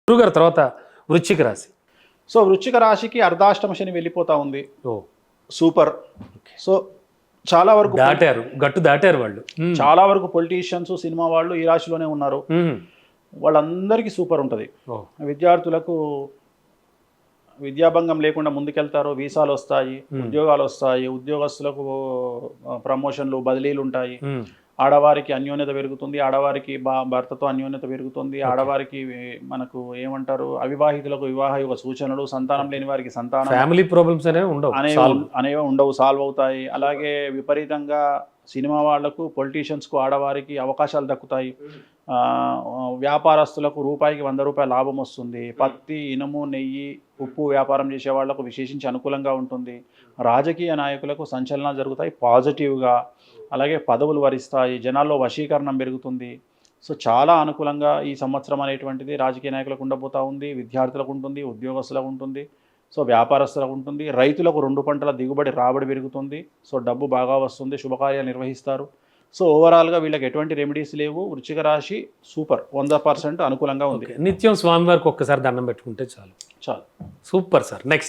గురుగారు తర్వాత వృశ్చిక రాశి. సో వృశ్చిక రాశికి అర్ధాష్టమ శని వెళ్ళిపోతా ఉంది. ఓ సూపర్. సో చాలా వరకు దాటారు, గట్టు దాటారు వాళ్ళు. చాలా వరకు పొలిటీషియన్స్, సినిమా వాళ్ళు ఈ రాశిలోనే ఉన్నారు. వాళ్ళందరికీ సూపర్ ఉంటుంది. ఓ విద్యార్థులకు విద్యాభంగం లేకుండా ముందుకెళ్తారు, వీసాలు వస్తాయి, ఉద్యోగాలు వస్తాయి, ఉద్యోగస్తులకు ప్రమోషన్లు, బదిలీలు ఉంటాయి. ఆడవారికి అన్యోన్యత పెరుగుతుంది, ఆడవారికి భర్తతో అన్యోన్యత పెరుగుతుంది, ఆడవారికి మనకు ఏమంటారు అవివాహితులకు వివాహ యుగ సూచనలు, సంతానం లేని వారికి సంతానం, ఫ్యామిలీ ప్రాబ్లమ్స్ అనేవి ఉండవు, సాల్వ్ అవుతాయి. అలాగే విపరీతంగా సినిమా వాళ్లకు, పొలిటీషియన్స్కు, ఆడవారికి అవకాశాలు దక్కుతాయి. వ్యాపారస్తులకు రూపాయికి 100 రూపాయల లాభం వస్తుంది. పత్తి, ఇనుము, నెయ్యి, ఉప్పు వ్యాపారం చేసే వాళ్లకు విశేషించి అనుకూలంగా ఉంటుంది. రాజకీయ నాయకులకు సంచలనాలు జరుగుతాయి పాజిటివ్గా. అలాగే పదవులు వరిస్తాయి, జనాల్లో వశీకరణం పెరుగుతుంది. సో చాలా అనుకూలంగా ఈ సంవత్సరం అనేటువంటిది రాజకీయ నాయకులకు ఉండబోతూ ఉంది, విద్యార్థులకు ఉంటుంది, ఉద్యోగస్తులకు ఉంటుంది, సో వ్యాపారస్తులకు ఉంటుంది. రైతులకు 2 పంటల దిగుబడి, రాబడి పెరుగుతుంది. సో డబ్బు బాగా వస్తుంది, శుభకార్యాలు నిర్వహిస్తారు. సో ఓవరాల్గా వీళ్ళకి ఎటువంటి రెమెడీస్ లేవు. వృశ్చిక రాశి సూపర్, 100% అనుకూలంగా ఉంది. నిత్యం స్వామివారికి ఒక్కసారి దండం పెట్టుకుంటే చాలు. చాలు. Super sir. నెక్స్ట్